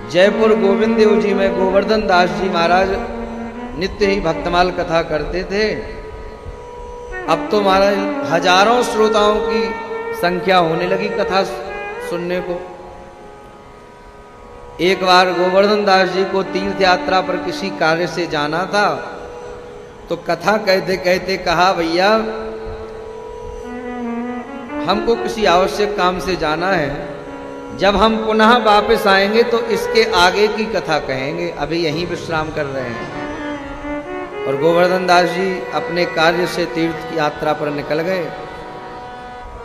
जयपुर गोविंद देव जी में गोवर्धन दास जी महाराज नित्य ही भक्तमाल कथा करते थे। अब तो महाराज हजारों श्रोताओं की संख्या होने लगी कथा सुनने को। एक बार गोवर्धन दास जी को तीर्थ यात्रा पर किसी कार्य से जाना था, तो कथा कहते कहते कहा, भैया हमको किसी आवश्यक काम से जाना है, जब हम पुनः वापस आएंगे तो इसके आगे की कथा कहेंगे, अभी यहीं विश्राम कर रहे हैं। और गोवर्धन दास जी अपने कार्य से तीर्थ की यात्रा पर निकल गए।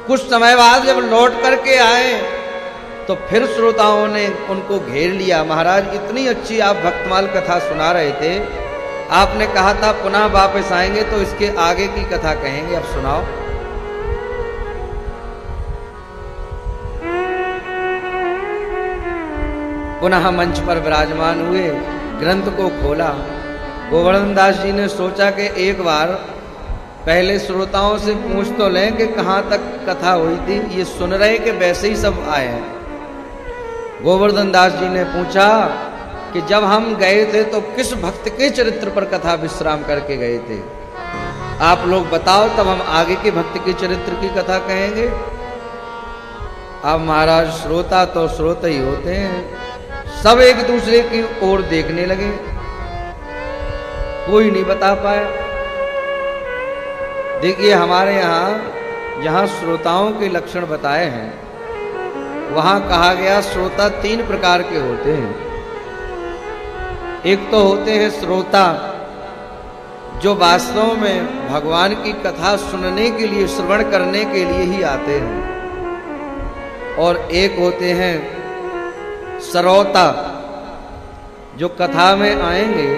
कुछ समय बाद जब लौट करके आए तो फिर श्रोताओं ने उनको घेर लिया। महाराज इतनी अच्छी आप भक्तमाल कथा सुना रहे थे, आपने कहा था पुनः वापस आएंगे तो इसके आगे की कथा कहेंगे, अब सुनाओ। पुनः मंच पर विराजमान हुए, ग्रंथ को खोला। गोवर्धन दास जी ने सोचा कि एक बार पहले श्रोताओं से पूछ तो लें कि कहाँ तक कथा हुई थी, ये सुन रहे कि वैसे ही सब आए हैं। गोवर्धन दास जी ने पूछा कि जब हम गए थे तो किस भक्त के चरित्र पर कथा विश्राम करके गए थे, आप लोग बताओ, तब हम आगे के भक्त के चरित्र की कथा कहेंगे। अब महाराज श्रोता तो श्रोता ही होते हैं, सब एक दूसरे की ओर देखने लगे, कोई नहीं बता पाया। देखिए हमारे यहाँ जहाँ श्रोताओं के लक्षण बताए हैं, वहाँ कहा गया श्रोता 3 प्रकार के होते हैं। एक तो होते हैं श्रोता जो वास्तव में भगवान की कथा सुनने के लिए, श्रवण करने के लिए ही आते हैं। और एक होते हैं श्रोता जो कथा में आएंगे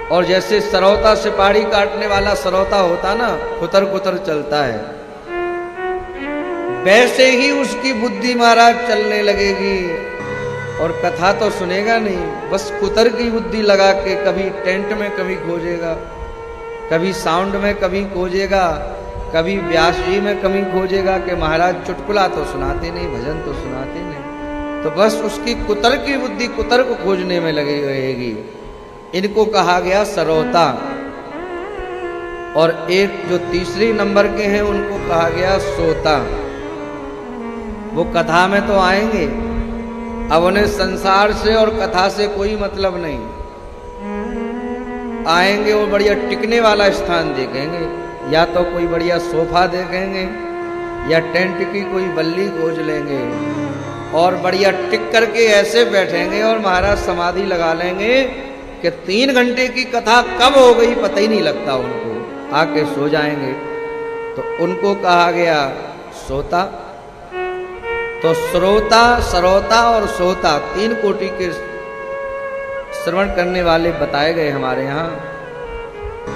और जैसे सरौता सिपाही काटने वाला सरौता होता ना, कुतर कुतर चलता है, वैसे ही उसकी बुद्धि महाराज चलने लगेगी और कथा तो सुनेगा नहीं, बस कुतर की बुद्धि लगा के कभी टेंट में कभी खोजेगा, कभी साउंड में कभी खोजेगा, कभी व्यास जी में कभी खोजेगा कि महाराज चुटकुला तो सुनाते नहीं, भजन तो सुनाते नहीं, तो बस उसकी कुतर की बुद्धि कुतर को खोजने में लगी रहेगी। इनको कहा गया सरौता। और एक जो तीसरी नंबर के हैं उनको कहा गया सोता। वो कथा में तो आएंगे, अब उन्हें संसार से और कथा से कोई मतलब नहीं, आएंगे वो बढ़िया टिकने वाला स्थान देखेंगे, या तो कोई बढ़िया सोफा देखेंगे या टेंट की कोई बल्ली खोज लेंगे और बढ़िया टिक करके ऐसे बैठेंगे और महाराज समाधि लगा लेंगे कि 3 घंटे की कथा कब हो गई पता ही नहीं लगता, उनको आके सो जाएंगे। तो उनको कहा गया सोता। तो श्रोता, सरौता और सोता 3 कोटि के श्रवण करने वाले बताए गए हमारे यहाँ।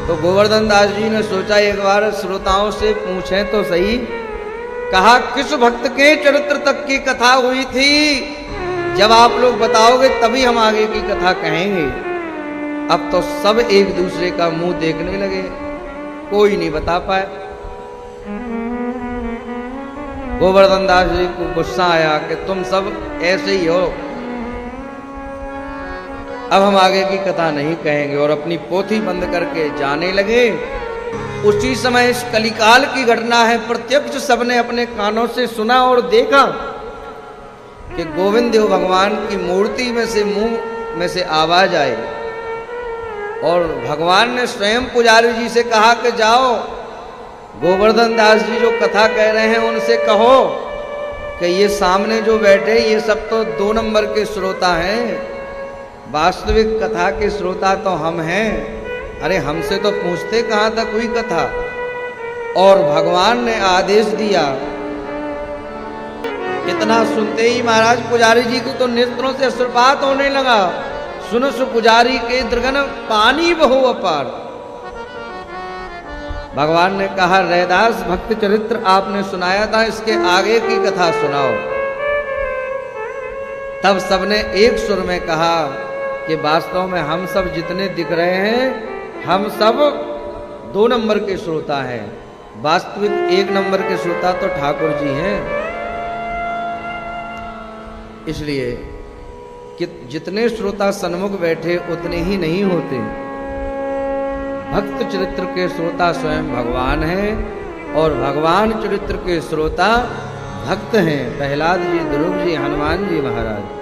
तो गोवर्धन दास जी ने सोचा एक बार श्रोताओं से पूछें तो सही, कहा किस भक्त के चरित्र तक की कथा हुई थी, जब आप लोग बताओगे तभी हम आगे की कथा कहेंगे। अब तो सब एक दूसरे का मुंह देखने लगे, कोई नहीं बता पाए। गोवर्धन दास जी को गुस्सा आया कि तुम सब ऐसे ही हो, अब हम आगे की कथा नहीं कहेंगे, और अपनी पोथी बंद करके जाने लगे। उसी समय इस कलिकाल की घटना है, प्रत्यक्ष सबने अपने कानों से सुना और देखा कि गोविंद देव भगवान की मूर्ति में से मुंह में से आवाज आई और भगवान ने स्वयं पुजारी जी से कहा कि जाओ गोवर्धन दास जी जो कथा कह रहे हैं उनसे कहो कि ये सामने जो बैठे ये सब तो 2 नंबर के श्रोता हैं, वास्तविक कथा के श्रोता तो हम हैं। अरे हमसे तो पूछते कहाँ तक हुई कथा। और भगवान ने आदेश दिया। इतना सुनते ही महाराज पुजारी जी को तो नेत्रों से अश्रुपात होने लगा। सुनो सु पुजारी के दृगन पानी बहो अपार। भगवान ने कहा रैदास भक्त चरित्र आपने सुनाया था, इसके आगे की कथा सुनाओ। तब सबने एक सुर में कहा कि वास्तव में हम सब जितने दिख रहे हैं हम सब 2 नंबर के श्रोता हैं, वास्तविक 1 नंबर के श्रोता तो ठाकुर जी हैं। इसलिए कि जितने श्रोता सन्मुख बैठे उतने ही नहीं होते। भक्त चरित्र के श्रोता स्वयं भगवान हैं और भगवान चरित्र के श्रोता भक्त हैं। प्रहलाद जी, ध्रुव जी, हनुमान जी महाराज।